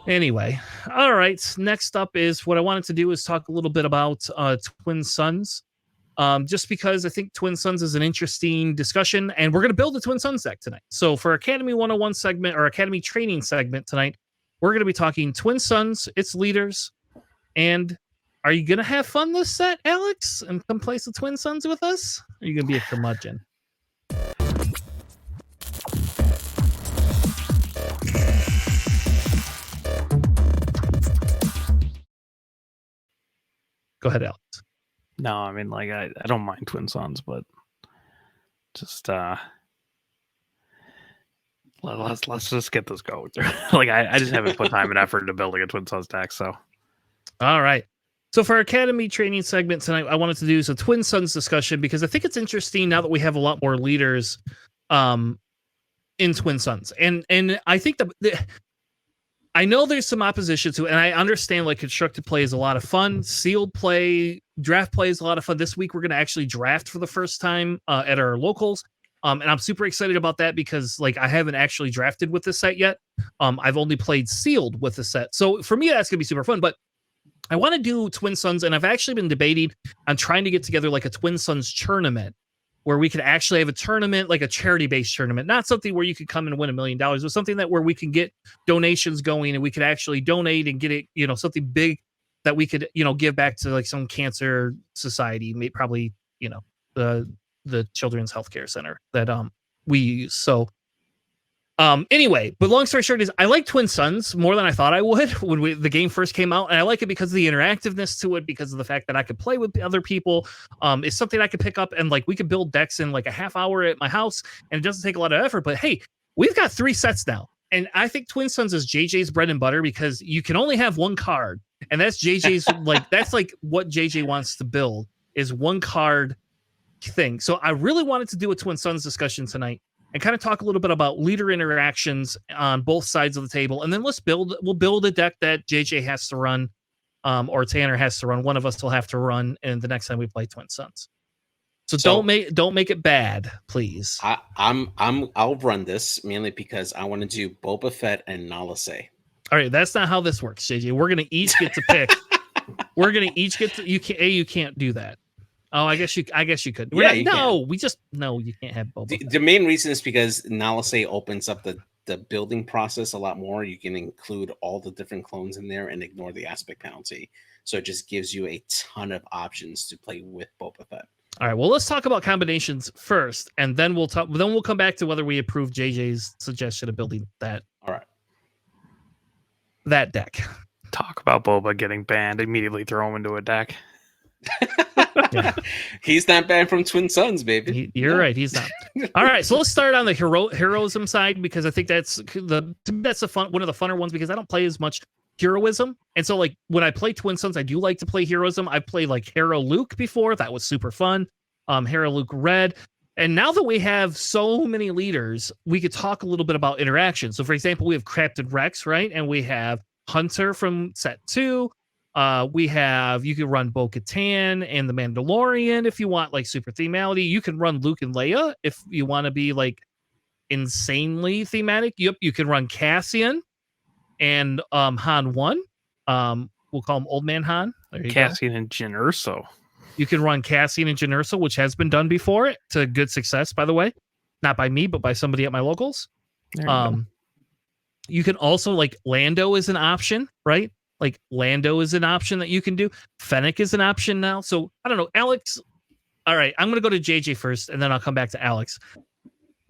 Anyway, all right. Next up is what I wanted to do is talk a little bit about Twin Suns. Just because I think Twin Suns is an interesting discussion, and we're going to build a Twin Suns deck tonight. So for Academy 101 segment or Academy training segment tonight, we're going to be talking Twin Suns, its leaders, and are you going to have fun this set, Alex, and come play some Twin Suns with us? Or are you going to be a curmudgeon? Go ahead, Alex. No, I mean, like, I don't mind Twin Suns, but just let's just get this going. Like, I just haven't put time and effort into building a Twin Suns deck, so. All right. So for our Academy training segment tonight, I wanted to do a Twin Suns discussion because I think it's interesting now that we have a lot more leaders in Twin Suns. And I think I know there's some opposition to it, and I understand like constructed play is a lot of fun. Sealed play, draft play is a lot of fun. This week we're going to actually draft for the first time at our locals. And I'm super excited about that because like I haven't actually drafted with this set yet. I've only played sealed with the set. So for me, that's going to be super fun. But I want to do Twin Suns, and I've actually been debating on trying to get together like a Twin Suns tournament where we could actually have a tournament, like a charity-based tournament, not something where you could come and win $1 million, but something that where we can get donations going and we could actually donate and get it, something big that we could, give back to like some cancer society, probably, the Children's Healthcare Center that we use. So anyway, but long story short is I like Twin Suns more than I thought I would when the game first came out. And I like it because of the interactiveness to it, because of the fact that I could play with other people. It's something I could pick up and like we could build decks in like a half hour at my house, and it doesn't take a lot of effort. But hey, we've got 3 sets now. And I think Twin Suns is JJ's bread and butter because you can only have one card. And that's JJ's like that's like what JJ wants to build is one card thing. So I really wanted to do a Twin Suns discussion tonight and kind of talk a little bit about leader interactions on both sides of the table. And then we'll build a deck that JJ has to run, or Tanner has to run. One of us will have to run, and the next time we play Twin Suns. So don't make it bad, please. I'll run this mainly because I want to do Boba Fett and Nalase. All right, that's not how this works, JJ. We're gonna each get to pick. We're gonna each get to. You can't do that. Oh, I guess you could. You can't have Boba. The main reason is because Nalase opens up the building process a lot more. You can include all the different clones in there and ignore the aspect penalty. So it just gives you a ton of options to play with Boba Fett. All right, well, let's talk about combinations first, and then we'll come back to whether we approve JJ's suggestion of building that. All right. That deck. Talk about Boba getting banned, immediately throw him into a deck. Yeah. He's not banned from Twin Suns, baby. You're right. He's not. All right, so let's start on the heroism side because I think that's one of the funner ones because I don't play as much heroism, and so like when I play Twin Suns, I do like to play heroism. I played like Hero Luke before. That was super fun. Hero Luke Red. And now that we have so many leaders, we could talk a little bit about interaction. So for example, we have Crafted Rex, right? And we have Hunter from set 2. You can run Bo-Katan and the Mandalorian if you want like super themality. You can run Luke and Leia if you want to be like insanely thematic. Yep, you can run Cassian and Han 1. We'll call him Old Man Han. Cassian and Jyn Erso. You can run Cassian and Jyn Erso, which has been done before to good success, by the way. Not by me, but by somebody at my locals. You can also like Lando is an option, right? Like Lando is an option that you can do. Fennec is an option now. So I don't know, Alex. All right, I'm going to go to JJ first, and then I'll come back to Alex.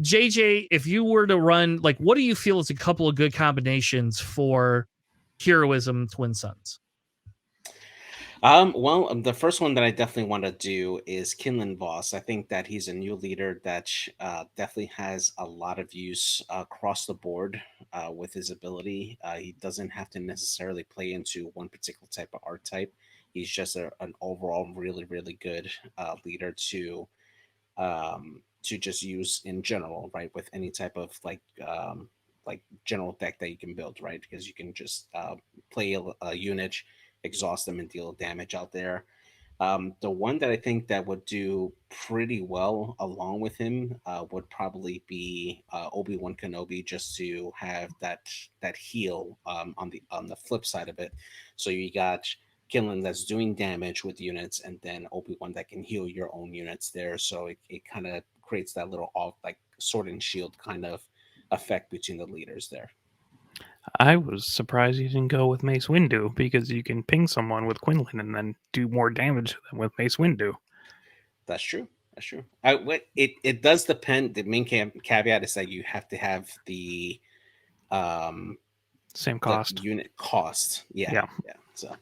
JJ, if you were to run, like, what do you feel is a couple of good combinations for heroism Twin Suns? Well, the first one that I definitely want to do is Kinlan Voss. I think that he's a new leader that definitely has a lot of use across the board with his ability. He doesn't have to necessarily play into one particular type of archetype. He's just an overall really, really good leader to just use in general, right? With any type of like general deck that you can build, right? Because you can just play a unit, exhaust them, and deal damage out there. The one that I think that would do pretty well along with him would probably be Obi-Wan Kenobi, just to have that heal on the flip side of it. So you got Kinlan that's doing damage with units, and then Obi-Wan that can heal your own units there. So it kind of creates that little off like sword and shield kind of effect between the leaders there. I was surprised you didn't go with Mace Windu because you can ping someone with Quinlan and then do more damage to them with Mace Windu. That's true. That's true. It does depend. The main caveat is that you have to have the Same the cost. unit cost. Yeah. So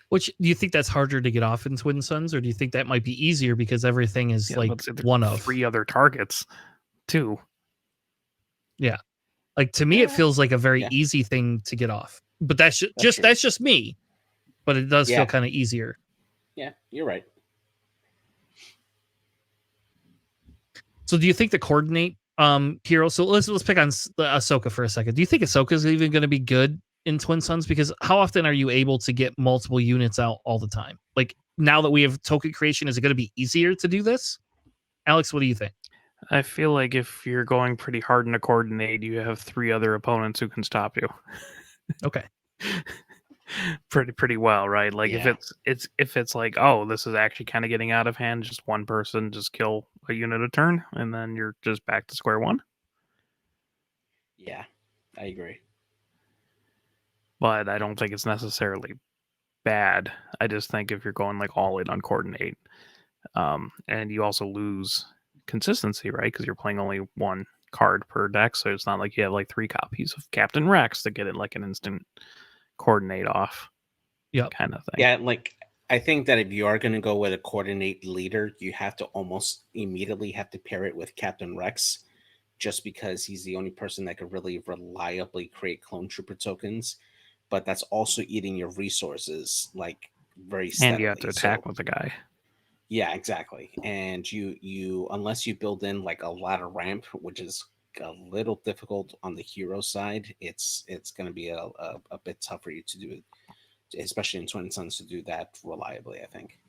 Which do you think that's harder to get off in Twin Suns, or do you think that might be easier because everything is like let's say there's one of 3 other targets too. Yeah, like to me, it Yeah. feels like a very Yeah. easy thing to get off. But that's That's true. that's just me. But it does Yeah. feel kind of easier. Yeah, you're right. So do you think the coordinate hero? So let's pick on Ahsoka for a second. Do you think Ahsoka is even going to be good in Twin Suns? Because how often are you able to get multiple units out all the time? Like now that we have token creation, is it going to be easier to do this? Alex, what do you think? I feel like if you're going pretty hard in a coordinate, you have 3 other opponents who can stop you. Okay. pretty well, right? Like Yeah. if it's like, oh, this is actually kind of getting out of hand, just one person just kill a unit a turn, and then you're just back to square one. Yeah, I agree. But I don't think it's necessarily bad. I just think if you're going like all in on coordinate, and you also lose consistency, right? Because you're playing only one card per deck, so it's not like you have like 3 copies of Captain Rex to get it like an instant coordinate off. Yep. Kind of thing. Yeah, like I think that if you are going to go with a coordinate leader, you have to almost immediately have to pair it with Captain Rex, just because he's the only person that could really reliably create clone trooper tokens. But that's also eating your resources like very steadily. And you have to attack So, with the guy. yeah, exactly. And you unless you build in like a ladder ramp, which is a little difficult on the hero side, it's going to be a bit tough for you to do it, especially in Twin Suns, to do that reliably, I think.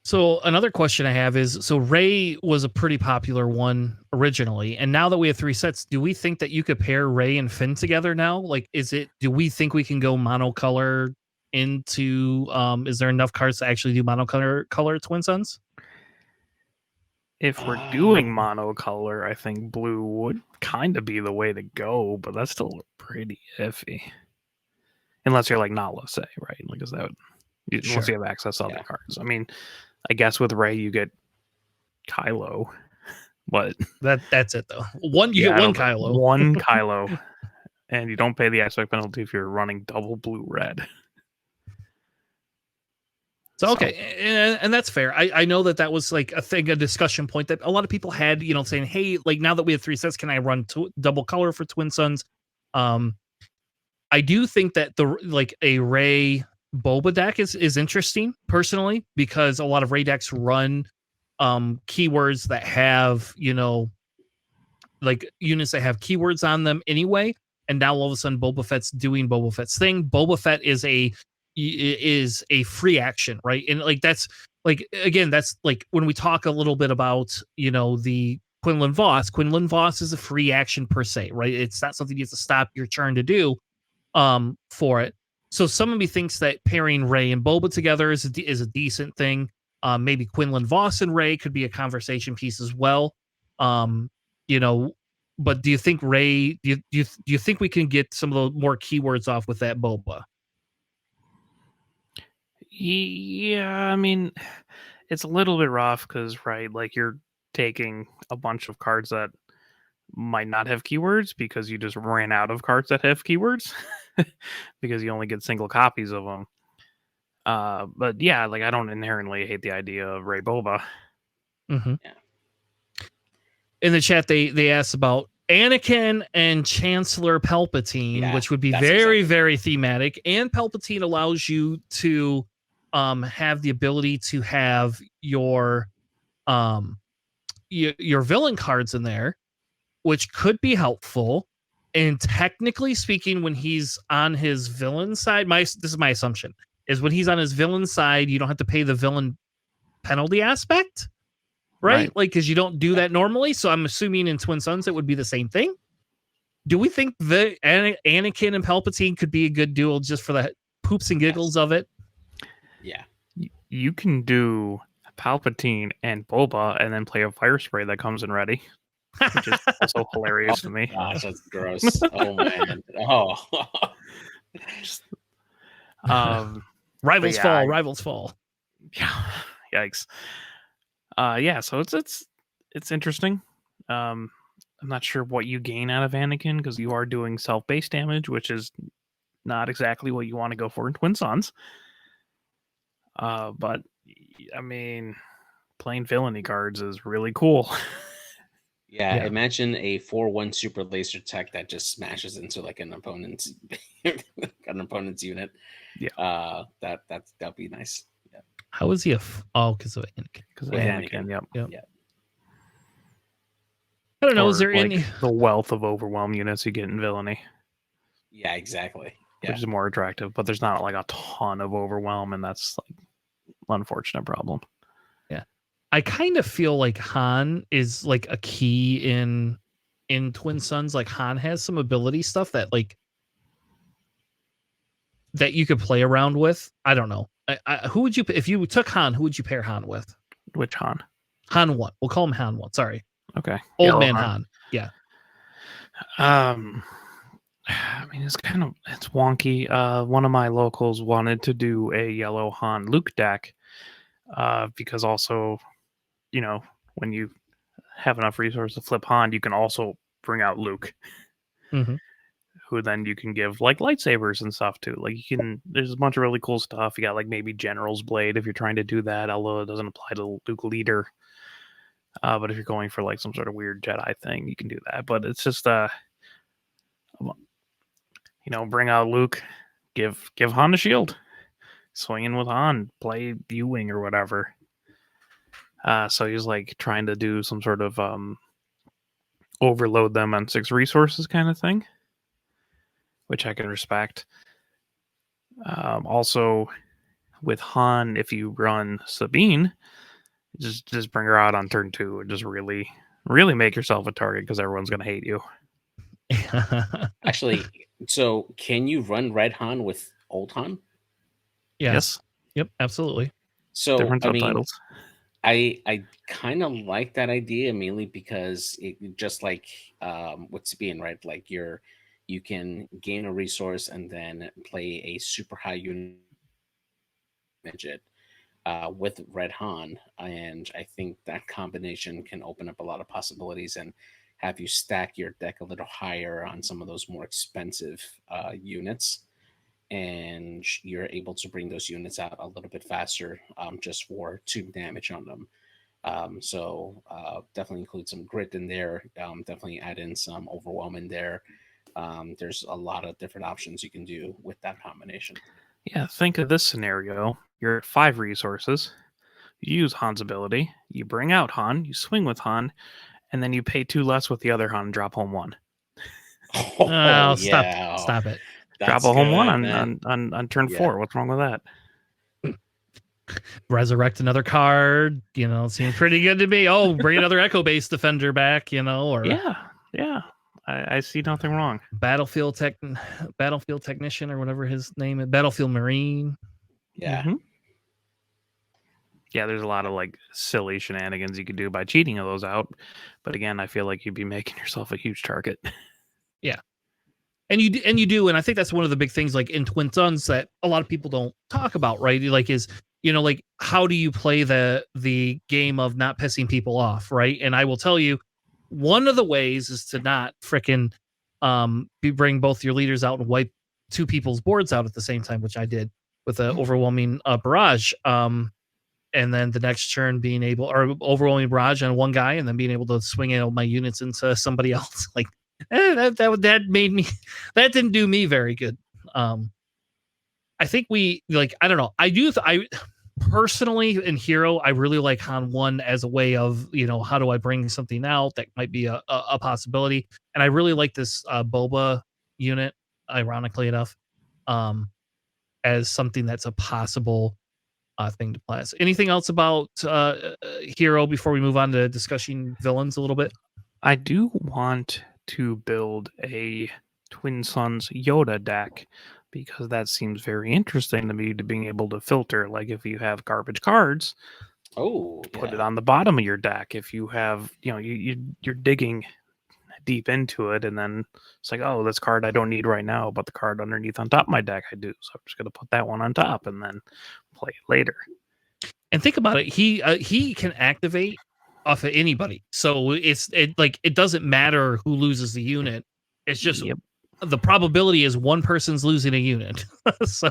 So another question I have is, so Rey was a pretty popular one originally, and now that we have 3 sets, do we think that you could pair Rey and Finn together now? Like, do we think we can go monocolor into, is there enough cards to actually do monocolor Twin Suns? If we're doing monocolor, I think blue would kind of be the way to go, but that's still pretty iffy. Unless you're like Nala, say, right? Like, is that unless you have access to other cards? I mean, I guess with Rey you get Kylo, but that's it though. You get one Kylo. One Kylo, and you don't pay the aspect penalty if you're running double blue red. So okay, and that's fair. I know that was like a discussion point that a lot of people had, saying, hey, like now that we have 3 sets, can I run double color for Twin Suns? I do think that a Rey Boba deck is interesting personally, because a lot of Rey decks run keywords that have, like units that have keywords on them anyway, and now all of a sudden Boba Fett's doing Boba Fett's thing. Boba Fett is a free action, right? And like that's like, again, that's like when we talk a little bit about the Quinlan Voss is a free action per se, right? It's not something you have to stop your turn to do for it. So some of me thinks that pairing Rey and Boba together is a decent thing. Maybe Quinlan Voss and Rey could be a conversation piece as well. But do you think Rey? Do you think we can get some of the more keywords off with that Boba? Yeah, I mean, it's a little bit rough because, right, like you're taking a bunch of cards that might not have keywords because you just ran out of cards that have keywords because you only get single copies of them. But yeah, like I don't inherently hate the idea of Rey Boba. Mm-hmm. Yeah. In the chat, they asked about Anakin and Chancellor Palpatine, which would be very, very thematic. And Palpatine allows you to have the ability to have your villain cards in there, which could be helpful. And technically speaking, when he's on his villain side, this is my assumption. is when he's on his villain side, you don't have to pay the villain penalty aspect, right? Like, because you don't do that normally. So I'm assuming in Twin Suns it would be the same thing. Do we think the Anakin and Palpatine could be a good duel just for the poops and giggles of it? Yeah. You can do Palpatine and Boba and then play a fire spray that comes in ready, which is also hilarious to me. Gosh, that's gross. Oh man. Oh. Rivals yeah, fall. Rivals fall. Yeah. Yikes. Yeah. So it's interesting. I'm not sure what you gain out of Anakin because you are doing self-based damage, which is not exactly what you want to go for in Twin Suns. But I mean, playing villainy cards is really cool. Yeah, imagine a 4/1 super laser tech that just smashes into like an opponent's unit. Yeah. That'd be nice. Yeah. How is he because of Anakin? Because of Anakin. Yep. Yeah. I don't know. Or, Is there any the wealth of overwhelm units you get in villainy? Yeah, exactly. Yeah. Which is more attractive, but there's not like a ton of overwhelm, and that's like an unfortunate problem. Yeah, I kind of feel like Han is like a key in Twin Suns. Like Han has some ability stuff that like that you could play around with. I don't know. Who would you if you took Han? Who would you pair Han with? Which Han? Han 1. We'll call him Han 1. Sorry. Okay. Old Yellow man Han. Yeah. I mean, it's wonky. One of my locals wanted to do a yellow Han Luke deck, because also, you know, when you have enough resources to flip Han, you can also bring out Luke, who then you can give like lightsabers and stuff to. Like there's a bunch of really cool stuff. You got like maybe General's Blade if you're trying to do that, although it doesn't apply to Luke Leader. But if you're going for like some sort of weird Jedi thing, you can do that. But it's just bring out Luke, give Han a shield, swing in with Han, play U-wing or whatever. So he's like trying to do some sort of overload them on 6 resources kind of thing, which I can respect. Also, with Han, if you run Sabine, just bring her out on turn 2 and just really make yourself a target because everyone's going to hate you. Actually, so can you run Red Han with Old Han? Yes. Yep, absolutely. So different subtitles. I kind of like that idea mainly because it just like with Sabine, right? Like you can gain a resource and then play a super high unit midget with Red Han, and I think that combination can open up a lot of possibilities and have you stack your deck a little higher on some of those more expensive units, and you're able to bring those units out a little bit faster just for 2 damage on them. So definitely include some grit in there. Definitely add in some overwhelm in there. There's a lot of different options you can do with that combination. Yeah, think of this scenario. You're at 5 resources. You use Han's ability. You bring out Han. You swing with Han. And then you pay 2 less with the other Han and drop home 1. Oh, stop it. Drop a home 1 on turn 4. What's wrong with that? Resurrect another card, seems pretty good to me. Oh, bring another Echo Base Defender back, or yeah. I see nothing wrong. Battlefield Technician or whatever his name is, Battlefield Marine. Yeah. Mm-hmm. Yeah, there's a lot of like silly shenanigans you could do by cheating those out. But again, I feel like you'd be making yourself a huge target. Yeah. And you do, and I think that's one of the big things like in Twin Suns that a lot of people don't talk about, right? Like is, like how do you play the game of not pissing people off, right? And I will tell you, one of the ways is to not frickin' bring both your leaders out and wipe 2 people's boards out at the same time, which I did with an overwhelming barrage. And then the next turn being able, or overwhelming barrage on 1 guy, and then being able to swing out my units into somebody else. Like that made me, that didn't do me very good. I think I don't know. I personally in Hero, I really like Han 1 as a way of, how do I bring something out that might be a possibility. And I really like this Boba unit, ironically enough. as something that's a possible thing to play. Anything else about Hero before we move on to discussing villains a little bit? I do want to build a Twin Sons Yoda deck because that seems very interesting to me, to being able to filter. Like if you have garbage cards, Oh, put it yeah. on the bottom of your deck. If you have, you're digging deep into it, and then it's like, oh, this card I don't need right now, but the card underneath on top of my deck I do. So I'm just gonna put that one on top and then play it later. And think about it, he can activate off of anybody, so it doesn't matter who loses the unit. It's just Yep. the probability is one person's losing a unit. So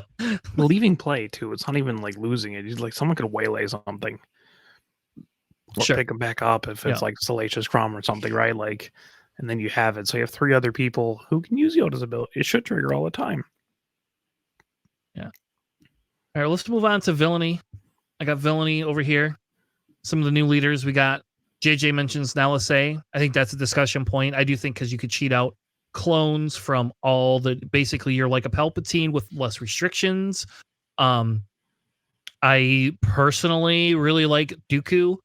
Leaving play too. It's not even like losing it. He's like, someone could waylay something. Or Sure. pick them back up if it's Yeah. like Salacious Crumb or something, right? Like, and then you have it. So you have 3 other people who can use Yoda's ability. It should trigger all the time. Yeah. All right, let's move on to villainy. I got villainy over here. Some of the new leaders we got. JJ mentions Nalisay. I think that's a discussion point. I do think because you could cheat out clones from all the, basically you're like a Palpatine with less restrictions. I personally really like Dooku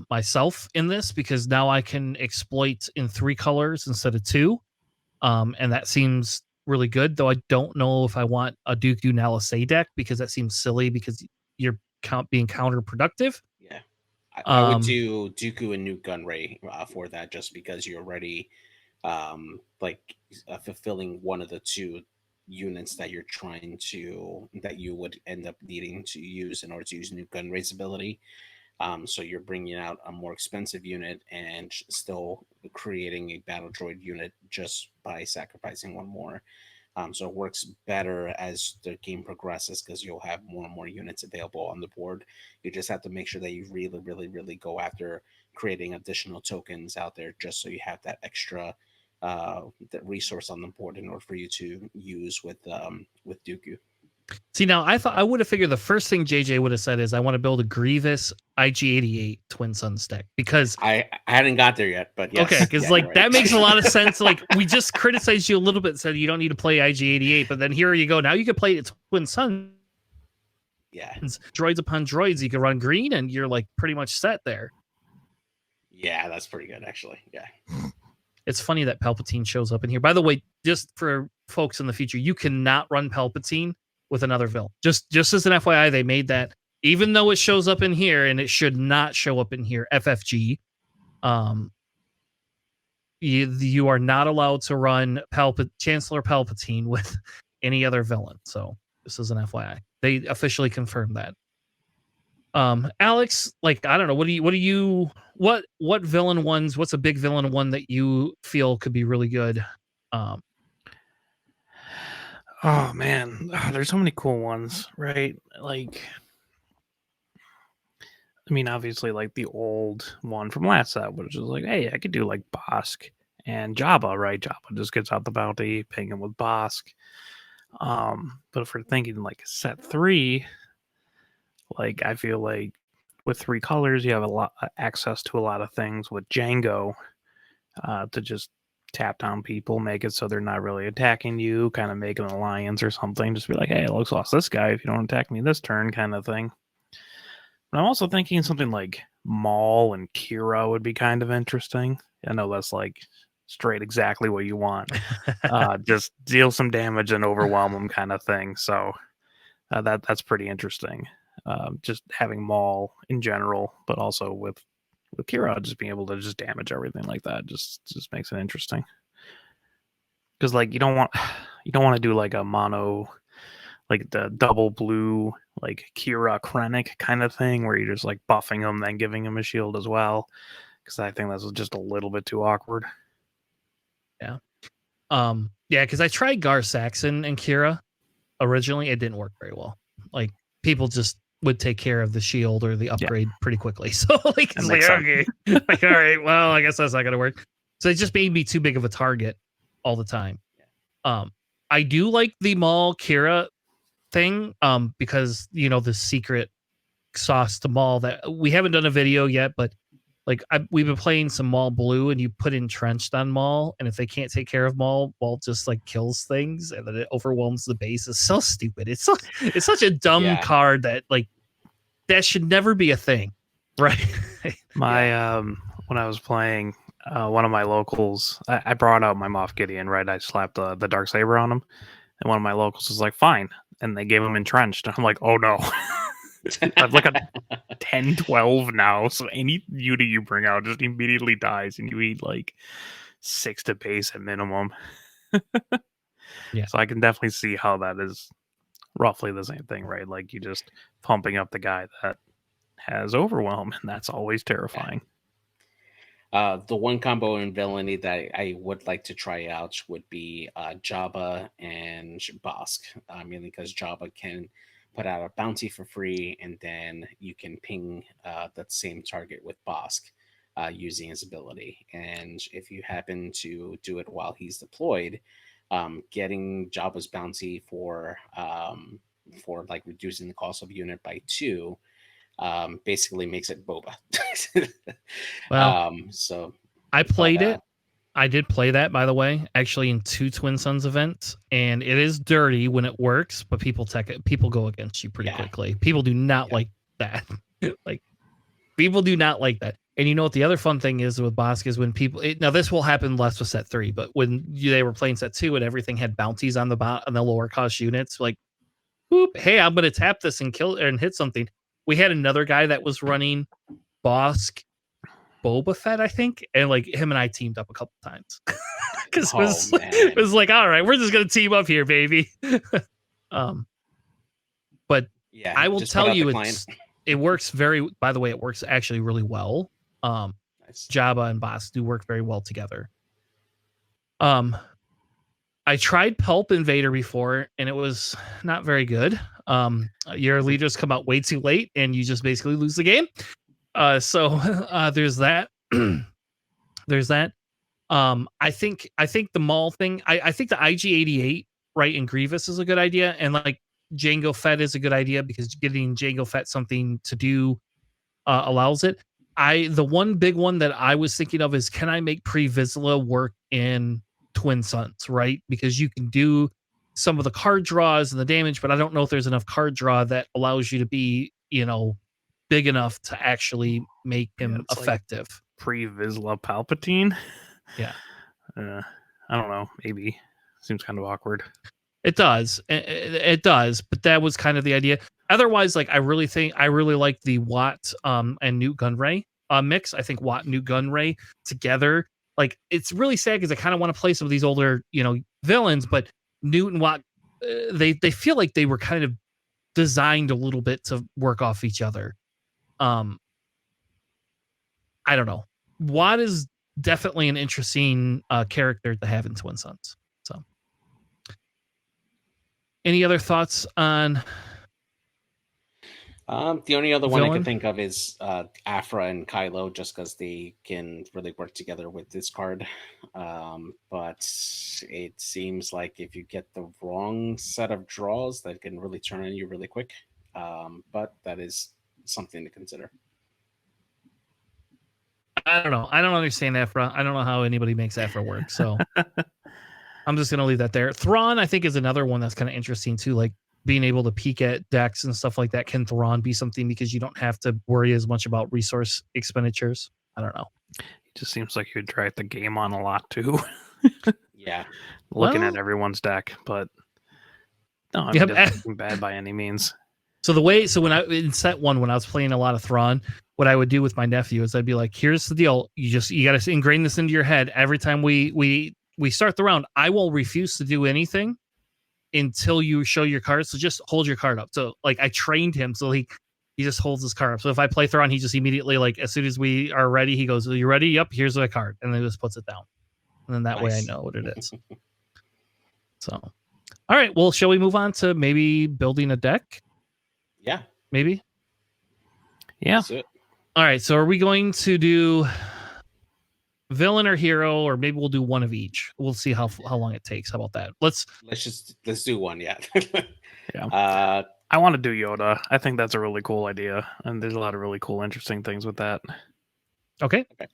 myself in this, because now I can exploit in 3 colors instead of 2. And that seems really good, though I don't know if I want a Dooku Nalisay deck, because that seems silly because you're being counterproductive. Yeah. I would do Dooku and Nuke Gunray for that, just because you're already fulfilling one of the 2 units that you're trying to, that you would end up needing to use in order to use Nuke Gunray's ability. So you're bringing out a more expensive unit and still creating a battle droid unit just by sacrificing 1 more. So it works better as the game progresses, because you'll have more and more units available on the board. You just have to make sure that you really, really, really go after creating additional tokens out there, just so you have that extra that resource on the board in order for you to use with Dooku. See, now I thought I would have figured the first thing JJ would have said is I want to build a Grievous IG-88 Twin Suns deck, because I hadn't got there yet, but yes. Okay, because right. that makes a lot of sense. Like, we just criticized you a little bit, said you don't need to play IG-88, but then here you go. Now you can play its Twin Suns. Yeah. Droids upon droids. You can run green, and you're like pretty much set there. Yeah, that's pretty good, actually. Yeah. It's funny that Palpatine shows up in here. By the way, just for folks in the future, you cannot run Palpatine with another villain. Just as an FYI, they made that, even though it shows up in here, and it should not show up in here. FFG. You are not allowed to run Chancellor Palpatine with any other villain. So this is an FYI. They officially confirmed that. Alex, like, I don't know, what villain ones, what's a big villain one that you feel could be really good? Oh man, there's so many cool ones, right? Like, I mean, obviously, like the old one from last set, which is like, hey, I could do like Bosk and Jabba, right? Jabba just gets out the bounty, ping him with Bosk. But if we're thinking like set 3, like I feel like with 3 colors, you have a lot access to a lot of things with Django, to just tap down people, make it so they're not really attacking you, kind of make an alliance or something. Just be like, hey, Lux lost this guy if you don't attack me this turn, kind of thing. But I'm also thinking something like Maul and Kira would be kind of interesting. I know that's like straight exactly what you want. Just deal some damage and overwhelm them, kind of thing. So that's pretty interesting. Just having Maul in general, but also with Kira just being able to just damage everything like that just makes it interesting. Because like you don't want to do like a mono, like the double blue, like Kira Krennic kind of thing, where you're just like buffing him, then giving him a shield as well. Because I think that's just a little bit too awkward. Yeah. Yeah, because I tried Gar Saxon and Kira originally. It didn't work very well. Like, people just would take care of the shield or the upgrade pretty quickly. So like, it's like, okay, like, all right, well, I guess that's not gonna work. So it just made me too big of a target all the time. I do like the Maul Kira thing, because the secret sauce to Maul that we haven't done a video yet, but Like we've been playing some Maul Blue, and you put entrenched on Maul, and if they can't take care of Maul, Maul just like kills things, and then it overwhelms the base. It's so stupid. It's such a dumb card that like that should never be a thing, right? My when I was playing one of my locals, I brought out my Moff Gideon, right? I slapped the dark saber on him, and one of my locals was like, "Fine," and they gave him entrenched, and I'm like, "Oh no." I have like a 10-12 now, so any unit you bring out just immediately dies, and you eat like 6 to base at minimum. Yeah. So I can definitely see how that is roughly the same thing, right? Like you just pumping up the guy that has overwhelm, and that's always terrifying. The one combo in villainy that I would like to try out would be Jabba and Bosk, mainly because Jabba can put out a bounty for free, and then you can ping that same target with Bosk using his ability. And if you happen to do it while he's deployed, getting Jabba's bounty for like reducing the cost of unit by 2 basically makes it boba. Well, so I played it. I did play that, by the way, actually in 2 Twin Suns events, and it is dirty when it works, but people go against you pretty quickly. People do not like that. Like people do not like that. And you know what the other fun thing is with Bosk is when people now this will happen less with set 3, but when they were playing set 2 and everything had bounties on the lower cost units, like whoop, hey, I'm gonna tap this and kill and hit something. We had another guy that was running Bosk Boba Fett, I think, and like him and I teamed up a couple times because it was like, all right, we're just gonna team up here, baby. But yeah, I will tell you, it works very. By the way, it works actually really well. Nice. Jabba and Bosk do work very well together. I tried Pulp Invader before, and it was not very good. Your leaders come out way too late, and you just basically lose the game. So there's that. There's that. I think the Maul thing. I think the IG-88 right in Grievous is a good idea, and like Jango Fett is a good idea because getting Jango Fett something to do allows it. The one big one that I was thinking of is, can I make Pre-Vizsla work in Twin Suns, right? Because you can do some of the card draws and the damage, but I don't know if there's enough card draw that allows you to be, big enough to actually make him effective. Like Pre-Vizsla Palpatine. Yeah. I don't know. Maybe seems kind of awkward. It does. It does. But that was kind of the idea. Otherwise, like I really like the Watt and Newt Gunray mix. I think Watt, Newt Gunray together. Like it's really sad because I kind of want to play some of these older, villains, but Newt and Watt, they feel like they were kind of designed a little bit to work off each other. I don't know. Watt is definitely an interesting character to have in Twin Suns. So, any other thoughts on? The only other one I can think of is Afra and Kylo, just because they can really work together with this card. But it seems like if you get the wrong set of draws, that can really turn on you really quick. But that is something to consider. I don't know. I don't understand Afra. I don't know how anybody makes Afra work. So I'm just gonna leave that there. Thrawn, I think, is another one that's kind of interesting too. Like being able to peek at decks and stuff like that. Can Thrawn be something because you don't have to worry as much about resource expenditures? I don't know. It just seems like you'd drag the game on a lot too. Yeah. Looking at everyone's deck, but no, I mean, it's nothing bad by any means. So when in set 1, when I was playing a lot of Thrawn, what I would do with my nephew is I'd be like, here's the deal. You got to ingrain this into your head. Every time we start the round, I will refuse to do anything until you show your card. So just hold your card up. So like I trained him. So he just holds his card up. So if I play Thrawn, he just immediately, like, as soon as we are ready, he goes, are you ready? Yep. Here's my card. And then he just puts it down. And then that way I know what it is. So, all right. Well, shall we move on to maybe building a deck? Yeah. Maybe. Yeah. All right. So are we going to do villain or hero, or maybe we'll do one of each? We'll see how long it takes. How about that? Let's do one. Yeah. Yeah. I want to do Yoda. I think that's a really cool idea, and there's a lot of really cool, interesting things with that. Okay. I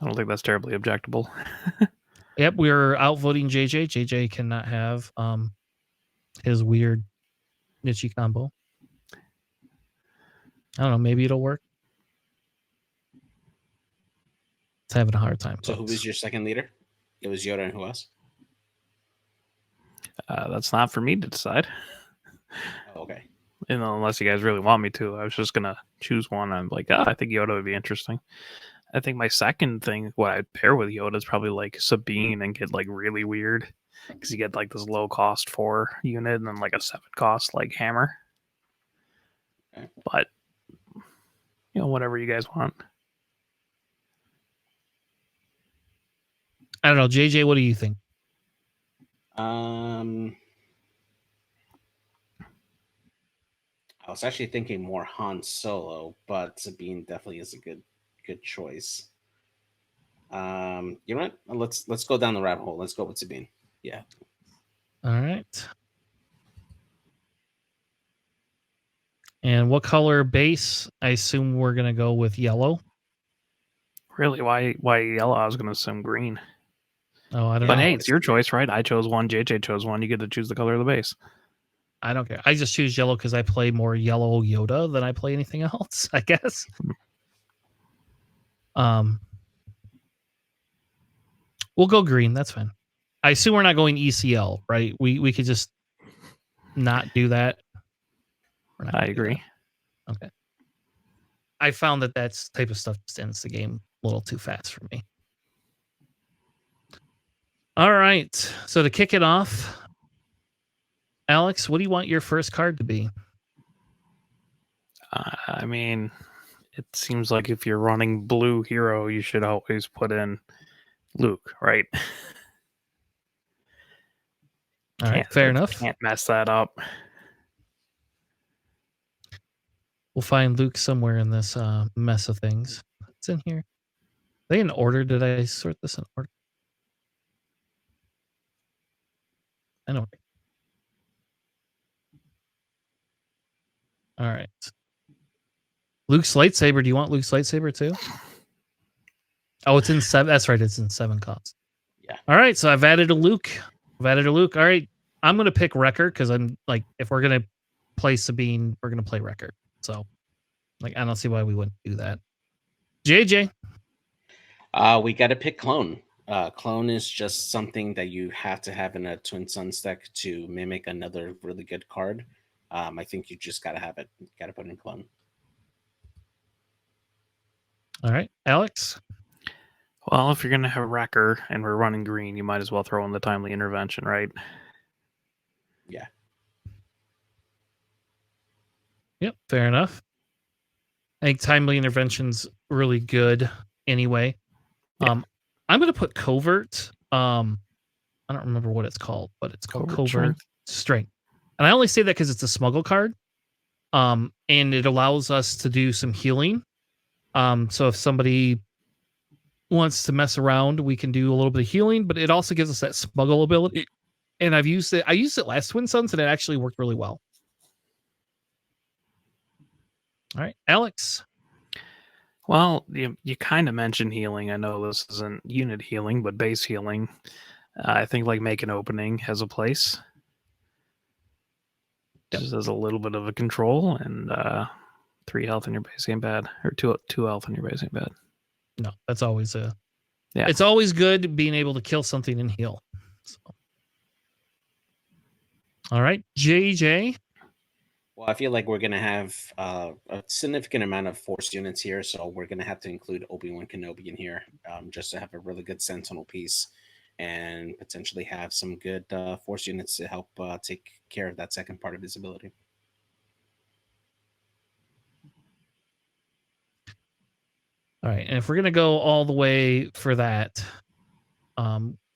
don't think that's terribly objectable. Yep, we're outvoting JJ. JJ cannot have his weird niche combo. I don't know, maybe it'll work. It's having a hard time. So who folks. was your second leader? It was Yoda, and who else? That's not for me to decide. Oh, okay. Unless you guys really want me to. I was just gonna choose one. I'm like, I think Yoda would be interesting. I think my second thing, what I'd pair with Yoda is probably like Sabine and get like really weird, because you get like this low cost 4 unit and then like a 7 cost like hammer. Okay. But whatever you guys want. I don't know, JJ. What do you think? I was actually thinking more Han Solo, but Sabine definitely is a good choice. You know what? Let's go down the rabbit hole. Let's go with Sabine. Yeah. All right. And what color base? I assume we're gonna go with yellow. Really, why yellow? I was gonna assume green. Oh, I don't But know. hey, it's your choice, right? I chose one. JJ chose one. You get to choose the color of the base. I don't care. I just choose yellow because I play more yellow Yoda than I play anything else, I guess. We'll go green. That's fine. I assume we're not going ECL, right? We could just not do that. We're not I gonna do agree. that. Okay. I found that that's type of stuff just ends the game a little too fast for me. All right. So to kick it off, Alex, what do you want your first card to be? I mean, it seems like if you're running blue hero, you should always put in Luke, right? All right, fair enough. Can't mess that up. We'll find Luke somewhere in this mess of things. It's in here. Are they in order? Did I sort this in order? I know. All right. Luke's lightsaber. Do you want Luke's lightsaber too? Oh, it's in 7. That's right. It's in 7 costs. Yeah. All right. So I've added a Luke. All right. I'm going to pick Wrecker because I'm like, if we're going to play Sabine, we're going to play Wrecker. So, like, I don't see why we wouldn't do that. JJ. We got to pick Clone. Clone is just something that you have to have in a Twin Suns deck to mimic another really good card. I think you just got to have it. Got to put in Clone. All right. Alex. Well, if you're going to have Wrecker and we're running green, you might as well throw in the Timely Intervention, right? Yeah. Yep. Fair enough. I think Timely Intervention's really good anyway. Yeah. I'm going to put Covert. I don't remember what it's called, but it's called Covert Strength. And I only say that because it's a smuggle card. And it allows us to do some healing. So if somebody wants to mess around, we can do a little bit of healing, but it also gives us that smuggle ability. And I used it last Twin Suns and it actually worked really well. All right, Alex. Well, you kind of mentioned healing. I know this isn't unit healing, but base healing. I think like Make an Opening has a place. Just as a little bit of a control, and 3 health in your base ain't bad, or 2 health in your base ain't bad. No, that's always it's always good being able to kill something and heal. So. All right, JJ. Well, I feel like we're going to have a significant amount of Force units here, so we're going to have to include Obi-Wan Kenobi in here just to have a really good Sentinel piece and potentially have some good Force units to help take care of that second part of his ability. All right, and if we're going to go all the way for that,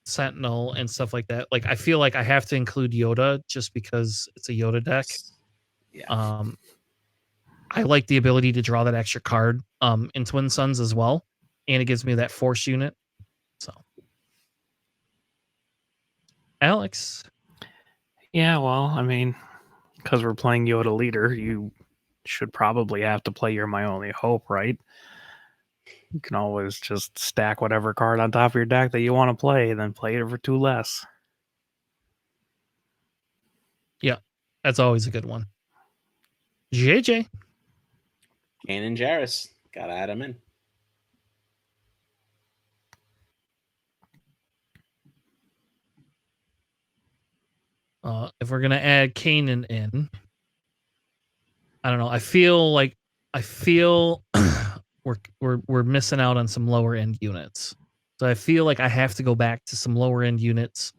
Sentinel and stuff like that, like I feel like I have to include Yoda just because it's a Yoda deck. Yeah. I like the ability to draw that extra card in Twin Suns as well, and it gives me that Force unit. So, Alex. Yeah, well, I mean, because we're playing Yoda leader, you should probably have to play You're My Only Hope, right? You can always just stack whatever card on top of your deck that you want to play, and then play it for 2 less. Yeah, that's always a good one. JJ. Kane and Jarrus. Gotta add them in. If we're gonna add Kanan in, I don't know. I feel we're missing out on some lower end units. So I feel like I have to go back to some lower end units.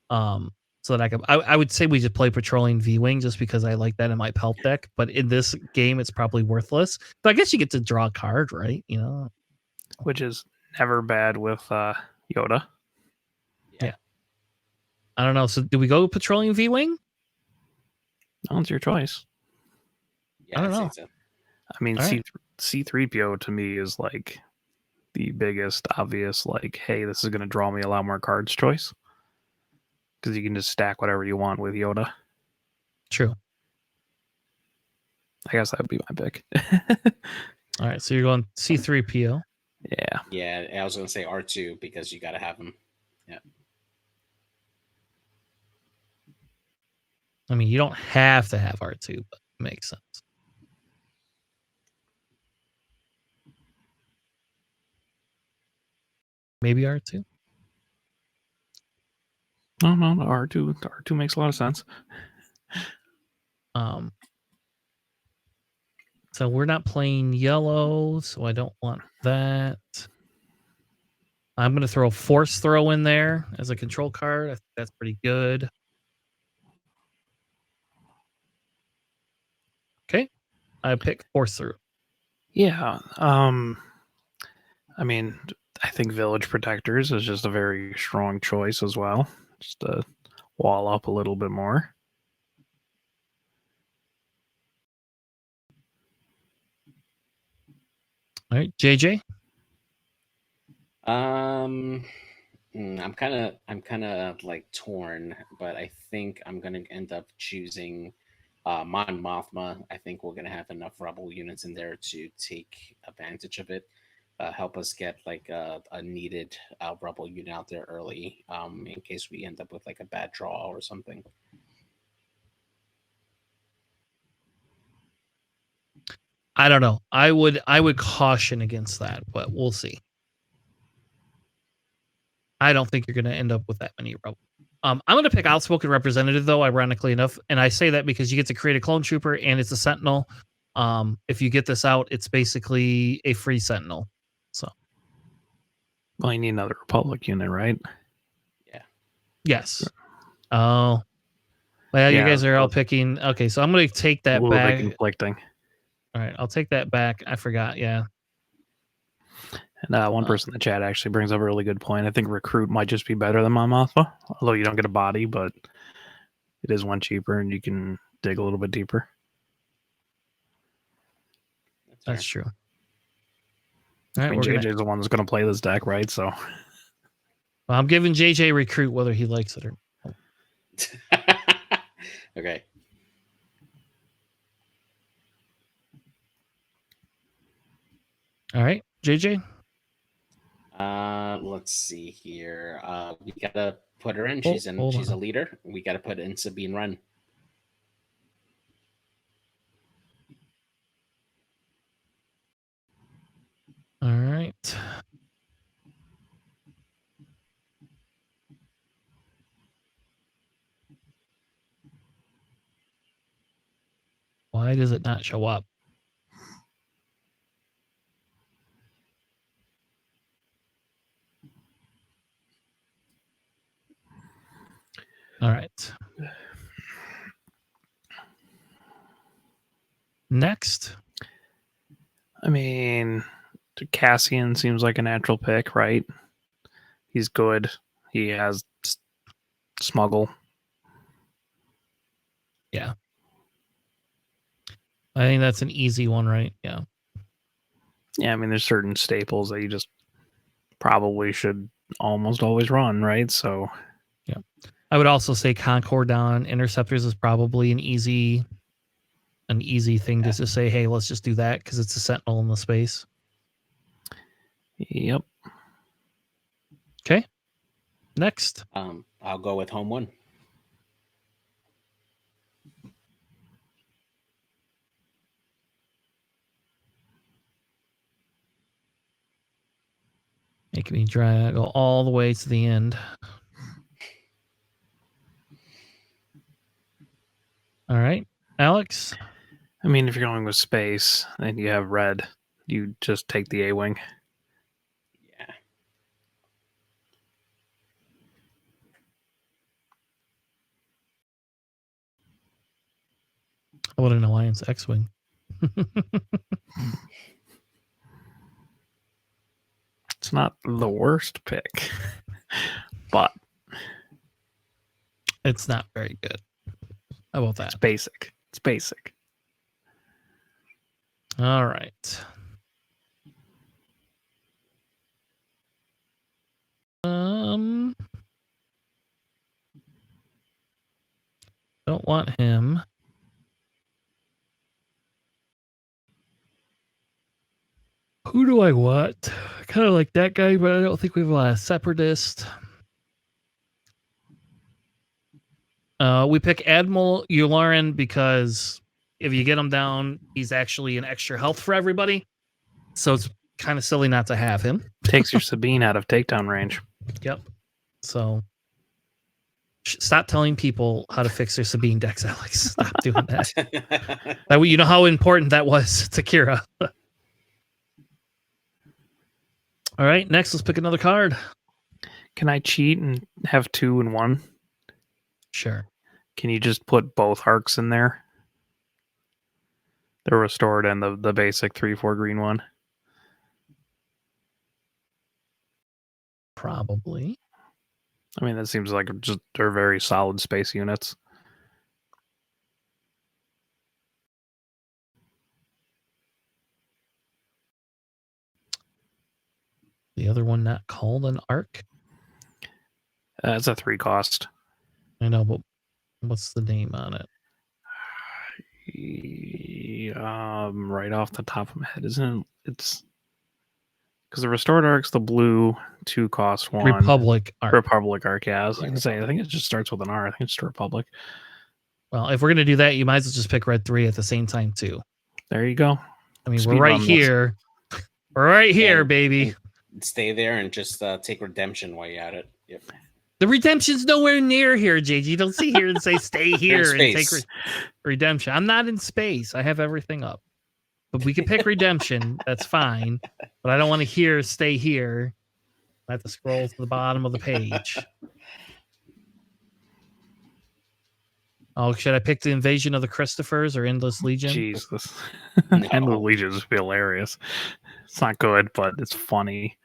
So that I would say we just play Patrolling V-Wing just because I like that in my Pelp deck. But in this game, it's probably worthless. But I guess you get to draw a card, right? You know, which is never bad with Yoda. Yeah. I don't know. So do we go Patrolling V-Wing? No, it's your choice. Yeah, I don't know. think so. I mean, All right. C3PO to me is like the biggest obvious, like, hey, this is going to draw me a lot more cards choice. Because you can just stack whatever you want with Yoda. True. I guess that would be my pick. All right. So you're going C3PO. Yeah. Yeah, I was gonna say R2 because you gotta have them. Yeah. I mean, you don't have to have R2, but it makes sense. Maybe R2. No, R2 makes a lot of sense. So we're not playing yellow, so I don't want that. I'm going to throw Force Throw in there as a control card. I think that's pretty good. Okay. I pick Force Throw. Yeah. I mean, I think Village Protectors is just a very strong choice as well. Just to wall up a little bit more. All right, JJ. I'm kind of like torn, but I think I'm gonna end up choosing Mon Mothma. I think we're gonna have enough Rebel units in there to take advantage of it. Help us get like a needed Rebel unit out there early, in case we end up with like a bad draw or something. I don't know. I would caution against that, but we'll see. I don't think you're going to end up with that many Rebel. I'm going to pick Outspoken Representative, though, ironically enough. And I say that because you get to create a Clone Trooper and it's a Sentinel. If you get this out, it's basically a free Sentinel. So, well, you need another Republic unit, right? Yeah. Yes. Oh. Well, Yeah, you guys are all picking. Okay, so I'm going to take that a little back. bit conflicting. All right, I'll take that back. I forgot. Yeah. And one person in the chat actually brings up a really good point. I think Recruit might just be better than Mon Mothma, although you don't get a body, but it is one cheaper and you can dig a little bit deeper. That's true. All right, I mean, JJ's the one that's going to play this deck, right? So, well, I'm giving JJ Recruit whether he likes it or not. Okay. All right, JJ. Let's see here. We gotta put her in. She's a leader. We gotta put in Sabine Wren. All right. Why does it not show up? All right. Next. I mean, Cassian seems like a natural pick, right? He's good. He has smuggle. Yeah. I think that's an easy one, right? Yeah. Yeah, I mean, there's certain staples that you just probably should almost always run, right? So, yeah. I would also say Concord on Interceptors is probably an easy thing just to say, hey, let's just do that because it's a Sentinel in the space. Yep. Okay. Next. I'll go with home one. Make me go all the way to the end. All right, Alex. I mean, if you're going with space and you have red, you just take the A-wing. Yeah. I want an Alliance X-wing. It's not the worst pick, but it's not very good. How about that? It's basic. It's basic. All right. Don't want him. Who do I want? I kind of like that guy, but I don't think we have a lot of separatists. We pick Admiral Yularen because if you get him down, he's actually an extra health for everybody. So it's kind of silly not to have him. Takes your Sabine out of takedown range. Yep. So stop telling people how to fix their Sabine decks, Alex. Stop doing that. That way, you know how important that was to Kira. All right, next, let's pick another card. Can I cheat and have 2 and 1? Sure. Can you just put both arcs in there? The restored and the basic 3/4 green one. Probably. I mean, that seems like just they're very solid space units. The other one not called an arc? It's a 3 cost. I know, but what's the name on it? Right off the top of my head, isn't it? It's because the restored arc's the blue 2 cost one. Republic arc. Republic arc, yeah. I was gonna say, I think it just starts with an R. I think it's just Republic. Well, if we're gonna do that, you might as well just pick red 3 at the same time too. There you go. I mean, we're right here. We're right here, baby. Stay there and just take redemption while you're at it. Yep. The redemption's nowhere near here, JG. Don't sit here and say stay here and take redemption. I'm not in space. I have everything up. But we can pick redemption. That's fine. But I don't want to hear stay here. I have to scroll to the bottom of the page. Oh, should I pick the Invasion of the Christophers or Endless Legion? Jesus. No. Endless Legion would be hilarious. It's not good, but it's funny.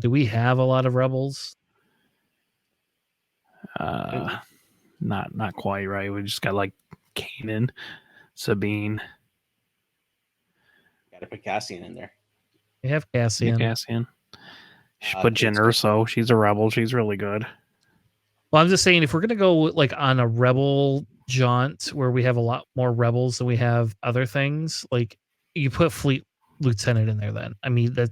Do we have a lot of rebels? Not quite, right? We just got like Kanan, Sabine. Gotta put Cassian in there. We have Cassian. Yeah, Cassian. Put Jyn Erso. She's a rebel. She's really good. Well, I'm just saying, if we're gonna go like on a rebel jaunt where we have a lot more rebels than we have other things, like you put Fleet Lieutenant in there. Then I mean that.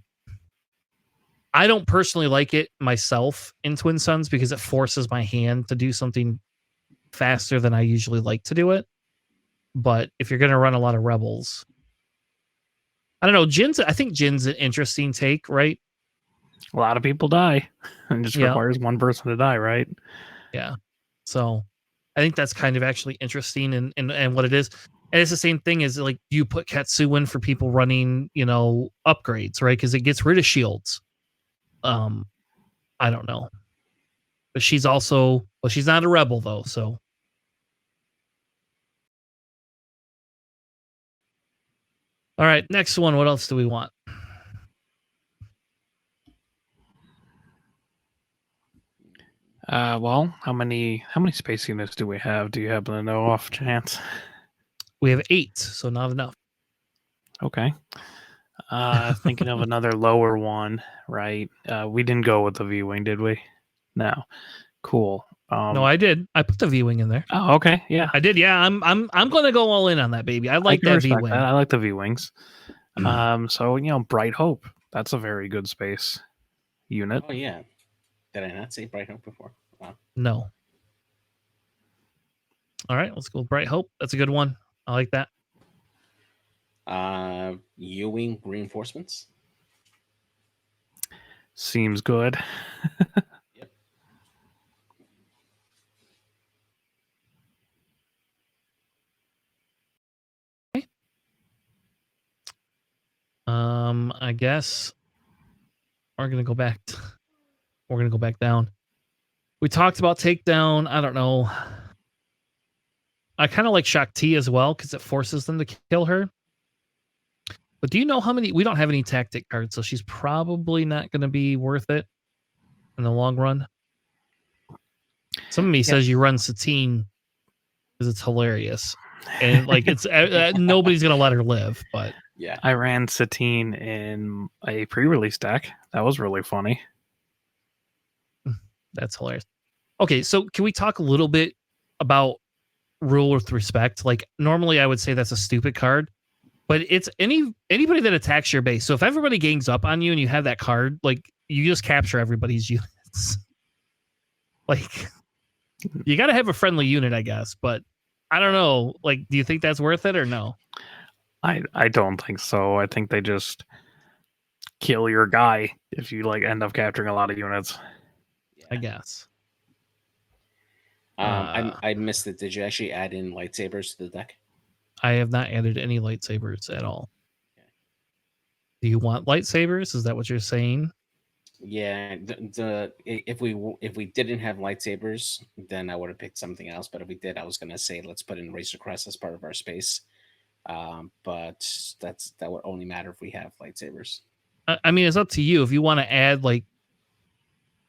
I don't personally like it myself in Twin Suns because it forces my hand to do something faster than I usually like to do it. But if you're going to run a lot of rebels, I don't know. I think Jin's an interesting take, right? A lot of people die, and just requires one person to die, right? Yeah. So I think that's kind of actually interesting and what it is. And it's the same thing as like you put Katsu in for people running, upgrades, right? Because it gets rid of shields. I don't know, but she's also she's not a rebel though. So, all right, next one. What else do we want? Well, how many space units do we have? Do you happen to know off chance? We have 8, so not enough. Okay. Thinking of another lower one, right? We didn't go with the V-Wing, did we? No. Cool. No, I did. I put the V-wing in there. Oh, okay, yeah. I did. Yeah, I'm gonna go all in on that baby. I like can that respect V-wing. that. I like the V-wings. So Bright Hope. That's a very good space unit. Oh yeah, did I not say Bright Hope before? Wow. No. All right, let's go with Bright Hope. That's a good one. I like that. Ewing reinforcements. Seems good. Yep. I guess we're gonna go back. We're gonna go back down. We talked about takedown. I don't know. I kind of like Shakti as well because it forces them to kill her. But do you know how many? We don't have any tactic cards, so she's probably not going to be worth it in the long run. Some of me says you run Satine because it's hilarious, and like it's nobody's going to let her live. But yeah, I ran Satine in a pre-release deck. That was really funny. That's hilarious. Okay, so can we talk a little bit about rule with respect? Like normally I would say that's a stupid card, but it's anybody that attacks your base. So if everybody gangs up on you and you have that card, like you just capture everybody's units. Like you got to have a friendly unit, I guess, but I don't know. Like, do you think that's worth it or no? I don't think so. I think they just kill your guy if you end up capturing a lot of units. I guess. I missed it. Did you actually add in lightsabers to the deck? I have not added any lightsabers at all. Okay. Do you want lightsabers? Is that what you're saying? Yeah, if we didn't have lightsabers, then I would have picked something else. But if we did, I was gonna say let's put in Razor Crest as part of our space. But that would only matter if we have lightsabers. I mean, it's up to you if you want to add like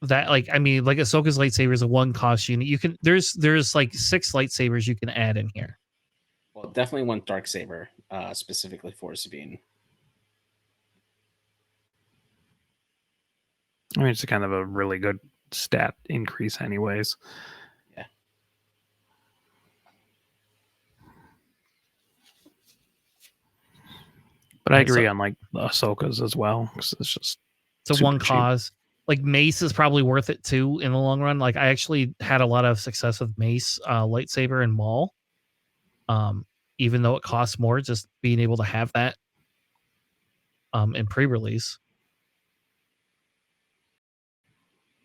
that. Like, I mean, like Ahsoka's lightsaber is a 1-cost unit. You can there's like 6 lightsabers you can add in here. Well, definitely one dark saber, specifically for Sabine. I mean, it's kind of a really good stat increase, anyways. Yeah. But I agree on like Ahsoka's as well, because it's a 1-cost. Like Mace is probably worth it too in the long run. Like I actually had a lot of success with Mace, lightsaber, and Maul. Even though it costs more, just being able to have that in pre-release.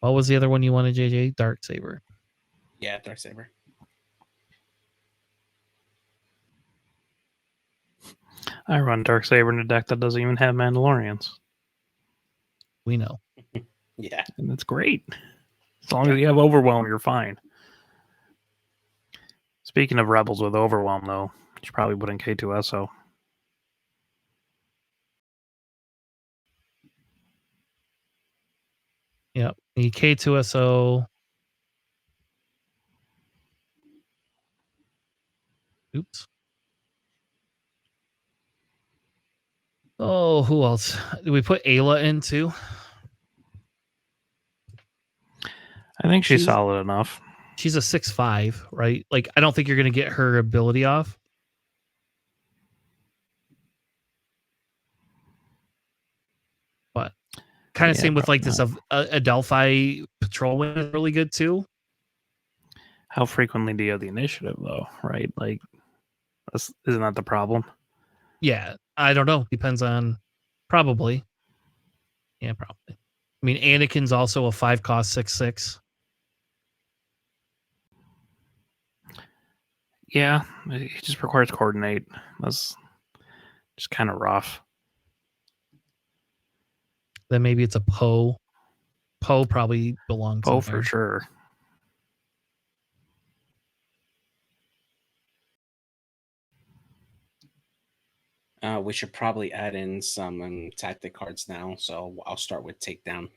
What was the other one you wanted, JJ? Dark Saber. Yeah, Dark Saber. I run Dark Saber in a deck that doesn't even have Mandalorians. We know. Yeah. And it's great. As long as you have Overwhelm, you're fine. Speaking of Rebels with Overwhelm, though, you probably put in K2SO. Yep. The K2SO. Oops. Oh, who else? Did we put Ayla in too? I think she's solid enough. She's a 6/5, right? Like, I don't think you're going to get her ability off. But kind of same with like this Adelphi Patrol win is really good too. How frequently do you have the initiative though, right? Like, isn't that the problem? Yeah, I don't know. Depends on probably. Yeah, probably. I mean, Anakin's also a 5-cost 6/6. Yeah, it just requires coordinate. That's just kind of rough. Then maybe it's a Poe. Poe probably belongs. Poe for sure. We should probably add in some tactic cards now. So I'll start with Takedown.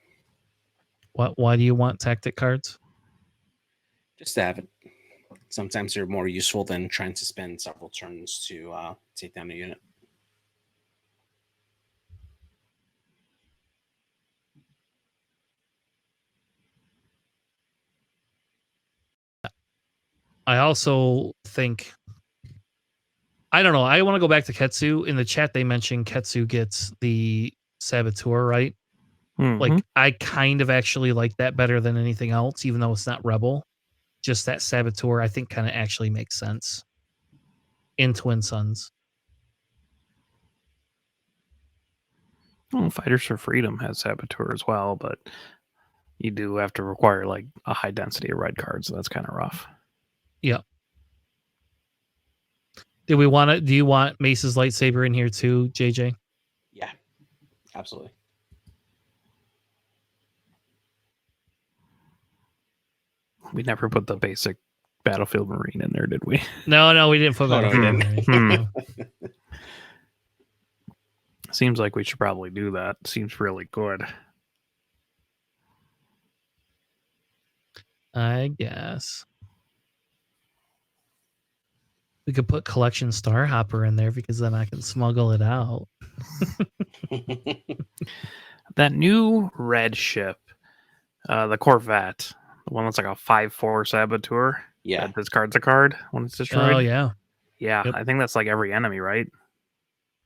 Why do you want tactic cards? Just to have it. Sometimes they're more useful than trying to spend several turns to take down a unit. I also think, I don't know. I want to go back to Ketsu. In the chat, they mentioned Ketsu gets the Saboteur, right? Mhm. Like, I kind of actually like that better than anything else, even though it's not Rebel. Just that Saboteur, I think, kind of actually makes sense in Twin Suns. Well, Fighters for Freedom has Saboteur as well, but you do have to require like a high density of red cards, so that's kind of rough. Yeah. Do you want Mace's lightsaber in here too, JJ? Yeah, absolutely. We never put the basic Battlefield Marine in there, did we? No, we didn't put Oh, no, we Battlefield didn't. Marine. No. Seems like we should probably do that. Seems really good. I guess we could put Collection Starhopper in there because then I can smuggle it out. That new red ship, the Corvette, the one that's like a 5/4 Saboteur. Yeah. That discards a card when it's destroyed. Oh yeah. Yeah, Yep. I think that's like every enemy, right?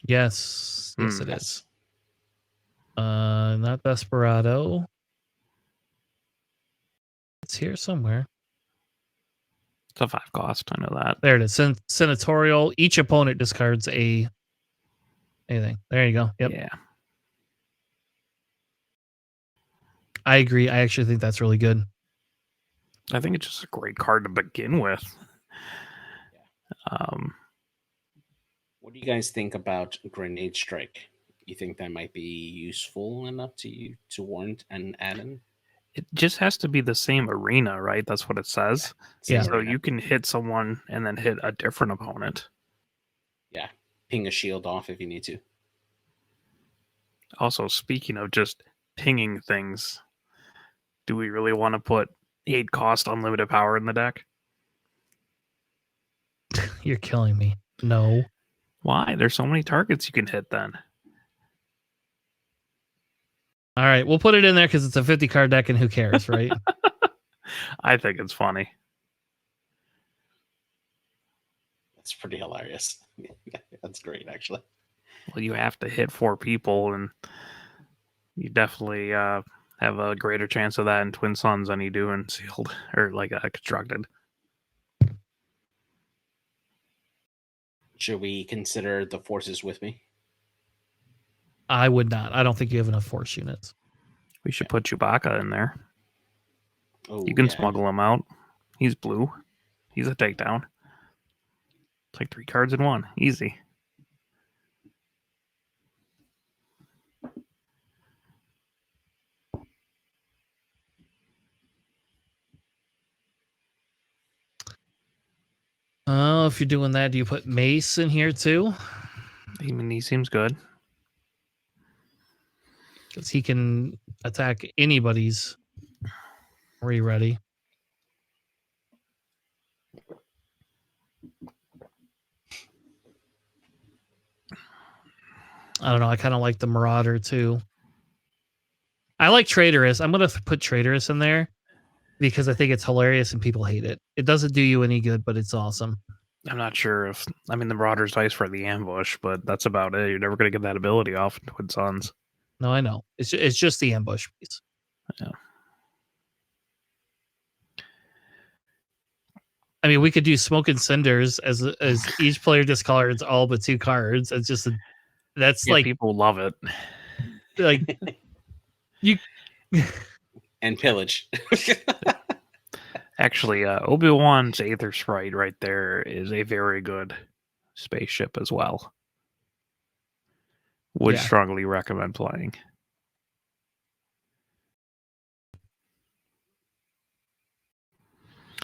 Yes. Yes, it Yes. is. Not Desperado. It's here somewhere. It's a 5 cost. I know that. There it is. Senatorial. Each opponent discards anything. There you go. Yep. Yeah. I agree. I actually think that's really good. I think it's just a great card to begin with. What do you guys think about Grenade Strike? You think that might be useful enough to warrant an add-in? It just has to be the same arena, right? That's what it says. Same Yeah. So arena. you can hit someone and then hit a different opponent. Yeah, ping a shield off if you need to. Also, speaking of just pinging things, do we really want to put 8 cost unlimited power in the deck? You're killing me. No. Why? There's so many targets you can hit then. All right, we'll put it in there because it's a 50 card deck and who cares, right? I think it's funny. That's pretty hilarious. That's great, actually. Well, you have to hit 4 people, and you definitely have a greater chance of that in Twin Suns than you do in Sealed or like Constructed. Should we consider the forces with me? I would not. I don't think you have enough force units. We should put Chewbacca in there. Oh, You can yeah. smuggle him out. He's blue. He's a takedown. It's like 3 cards in one. Easy. Oh, if you're doing that, do you put Mace in here too? I mean, he seems good. Because he can attack anybody's ready. I don't know. I kind of like the Marauder too. I like Traitorous. I'm going to put Traitorous in there because I think it's hilarious and people hate it. It doesn't do you any good, but it's awesome. I'm not sure if... I mean, the Marauder's nice for the ambush, but that's about it. You're never going to get that ability off in Twin Suns. No, I know. It's just the ambush piece. Yeah. I mean, we could do Smoke and Cinders as each player discards all but 2 cards. It's just that's Yeah, like people love it. Like you And pillage. Actually, Obi-Wan's Aether Sprite right there is a very good spaceship as well. Would Yeah. strongly recommend playing.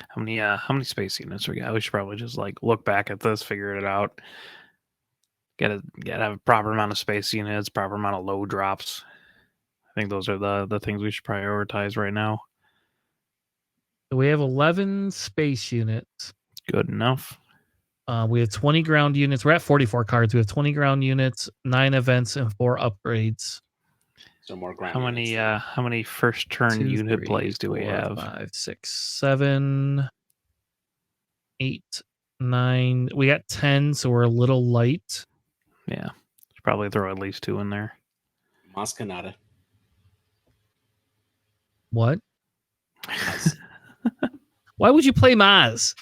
How many space units we got? We should probably just like look back at this, figure it out. Gotta have a proper amount of space units, proper amount of low drops. I think those are the things we should prioritize right now. we have 11 space units. Good enough. We have 20 ground units. We're at 44 cards. We have 20 ground units, 9 events, and 4 upgrades. So more ground. How many first turn 2, unit 3, plays do we 4, have? 5, 6, 7. 8, 9. We got 10, so we're a little light. Yeah. Should probably throw at least 2 in there. Maz Kanata. What? Maz. Why would you play Maz?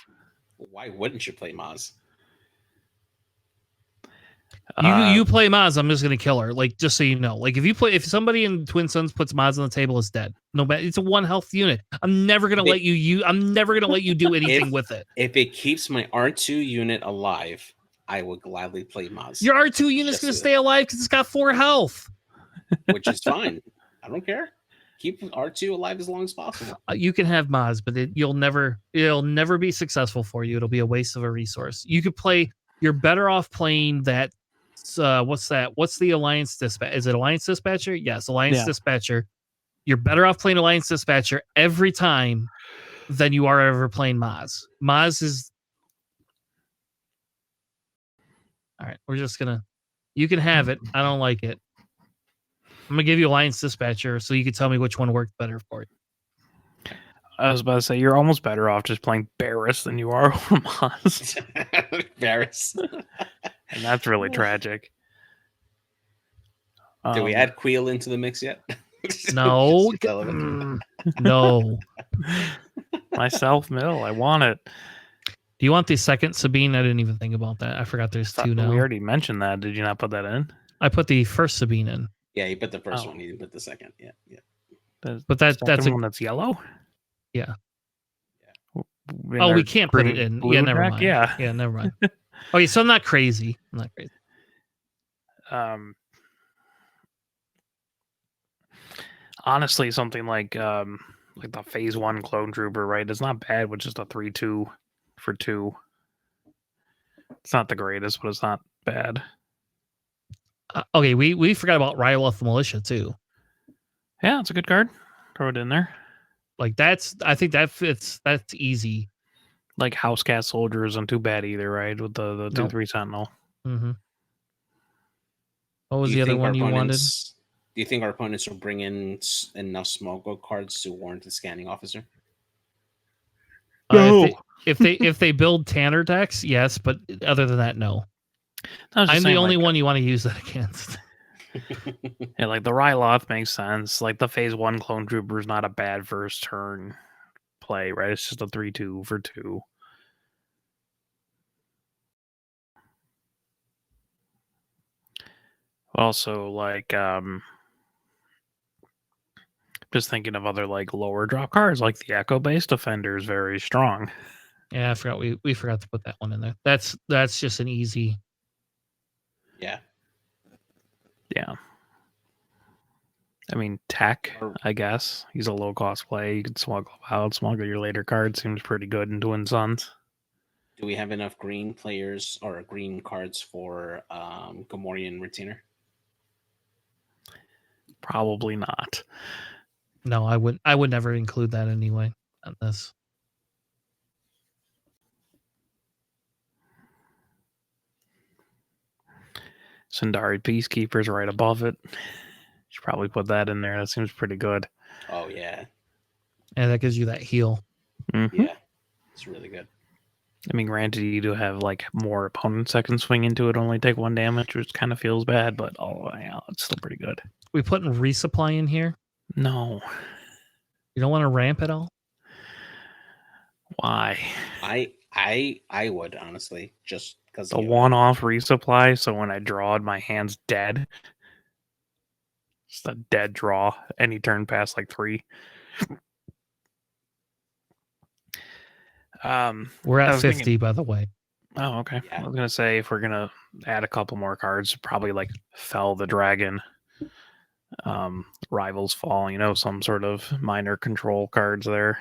Why wouldn't you play Maz? You play Maz, I'm just gonna kill her. Like, just so you know. Like, if somebody in Twin Suns puts Maz on the table, it's dead. No matter, it's a 1 health unit. I'm never gonna let you do anything with it. If it keeps my R2 unit alive, I will gladly play Maz. Your R2 unit's gonna stay alive because it's got 4 health. Which is fine. I don't care. Keep R2 alive as long as possible. You can have Maz, but it'll never be successful for you. It'll be a waste of a resource. You could play. You're better off playing that. What's that? What's the Alliance Dispatch? Is it Alliance Dispatcher? Yes, Alliance Dispatcher. You're better off playing Alliance Dispatcher every time than you are ever playing Maz. Maz is. All right, we're just gonna. You can have it. I don't like it. I'm gonna give you Alliance Dispatcher so you can tell me which one worked better for you. I was about to say, you're almost better off just playing Barris than you are over Maz. Barris. And that's really tragic. Did we add Queel into the mix yet? No. No. Myself, Mill. I want it. Do you want the second Sabine? I didn't even think about that. I forgot there's 2 now. We already mentioned that. Did you not put that in? I put the first Sabine in. Yeah, you put the first one. You didn't put the second. Yeah. But that's one that's yellow. Yeah. Oh, we can't put it in. Yeah, never mind. Yeah, never mind. Okay, so I'm not crazy. Honestly, something like the Phase 1 Clone Trooper, right? It's not bad with just a 3/2 for 2. It's not the greatest, but it's not bad. Okay, we forgot about Ryleth Militia too. Yeah, it's a good card. Throw it in there. Like I think that fits. That's easy. Like House Cat Soldier isn't too bad either, right? With the 2/3 Sentinel. Mm-hmm. What was the other one you wanted? Do you think our opponents will bring in enough small gold cards to warrant a scanning officer? No. If they build Tanner decks, yes, but other than that, no. I'm the only one you want to use that against. Yeah, like the Ryloth makes sense. Like the Phase 1 Clone Trooper is not a bad first turn play, right? It's just a 3/2 for 2. Also, like, just thinking of other like lower drop cards, like the Echo Base Defender is very strong. Yeah, I forgot we forgot to put that one in there. That's just an easy. Yeah. Yeah. I mean, Tech, I guess. He's a low cost play. You can smuggle out, smuggle your later card. Seems pretty good in Twin Suns. Do we have enough green players or green cards for Gamorrean Retainer? Probably not. No, I would never include that anyway on this. Sundari Peacekeeper's right above it. Should probably put that in there. That seems pretty good. Oh, yeah. And that gives you that heal. Mm-hmm. Yeah. It's really good. I mean, granted, you do have like more opponents that can swing into it, only take 1 damage, which kind of feels bad, but yeah, it's still pretty good. We putting resupply in here? No. You don't want to ramp at all? Why? I would, honestly, just because the one-off resupply, so when I draw it, my hand's dead. It's a dead draw. Any turn past like 3. We're at 50, by the way. Oh, okay. Yeah. I was gonna say if we're gonna add a couple more cards, probably like Fell the Dragon, Rivals Fall, some sort of minor control cards there.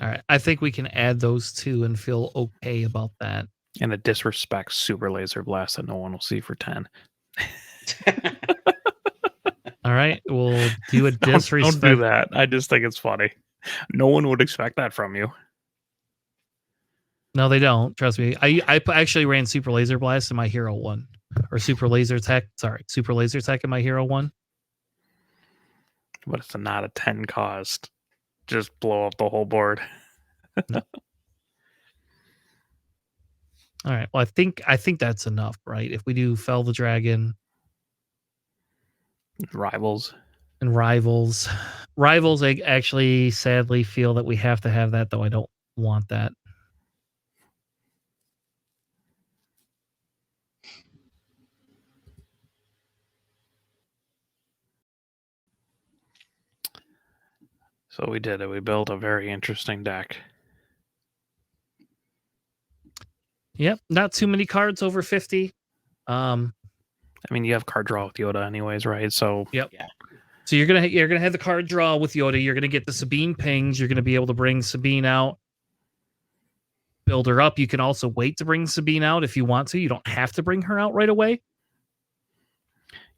All right, I think we can add those 2 and feel okay about that. And a Disrespect Super Laser Blast that no one will see for 10. All right, we'll do a Disrespect. Don't do that. I just think it's funny. No one would expect that from you. No, they don't. Trust me. I actually ran Super Laser Blast in my Hero 1. Or Super Laser Tech. Sorry, Super Laser Tech in my Hero 1. But it's not a 10 cost just blow up the whole board. All right. Well, I think that's enough, right? If we do Fell the Dragon Rivals. and Rivals. Rivals, I actually sadly feel that we have to have that, though I don't want that. So we did it. We built a very interesting deck. Yep, not too many cards over 50. I mean, you have card draw with Yoda anyways, right? So Yep. Yeah. So you're gonna have the card draw with Yoda. You're gonna get the Sabine pings. You're gonna be able to bring Sabine out, build her up. You can also wait to bring Sabine out if you want to. You don't have to bring her out right away.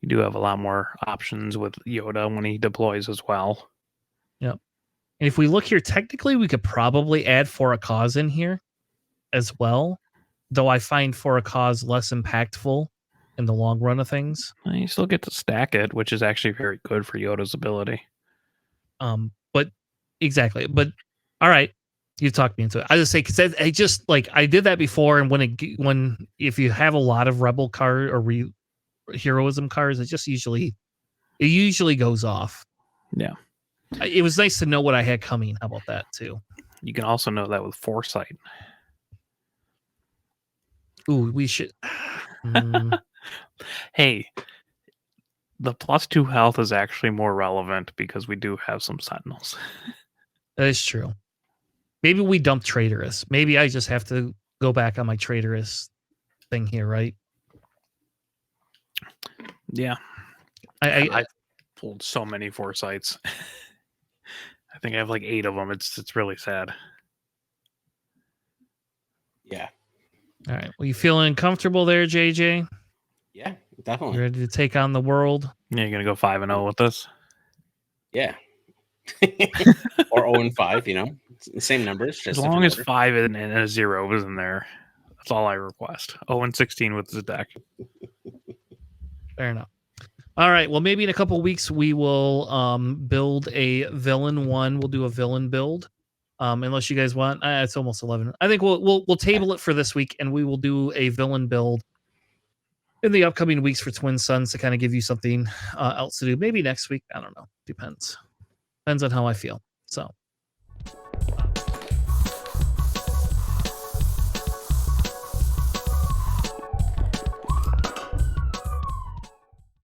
you do have a lot more options with Yoda when he deploys as well. Yep. And if we look here, technically we could probably add For a Cause in here as well. Though I find For a Cause less impactful in the long run of things. And you still get to stack it, which is actually very good for Yoda's ability. But exactly. But all right, you talked me into it. I just say because I just like I did that before, and when if you have a lot of rebel card or heroism cards, it usually goes off. Yeah. It was nice to know what I had coming. How about that too? You can also know that with Foresight. Ooh, we should. Hey, the +2 health is actually more relevant because we do have some Sentinels. That is true. Maybe we dump Traitorous. Maybe I just have to go back on my Traitorous thing here, right? Yeah. I pulled so many Foresights. I think I have like 8 of them. It's really sad. Yeah. All right. Well, you feeling comfortable there, JJ? Yeah, definitely. You ready to take on the world? Yeah, you're gonna go 5-0 with this? Yeah. Or 0-5, you know, it's the same numbers. Just As long as order. 5 and a 0 is in there, that's all I request. 0-16 with the deck. Fair enough. All right. Well, maybe in a couple weeks we will build a villain one. We'll do a villain build. Unless you guys want, it's almost 11. I think we'll table it for this week, and we will do a villain build in the upcoming weeks for Twin Suns to kind of give you something else to do. Maybe next week. I don't know. Depends on how I feel. So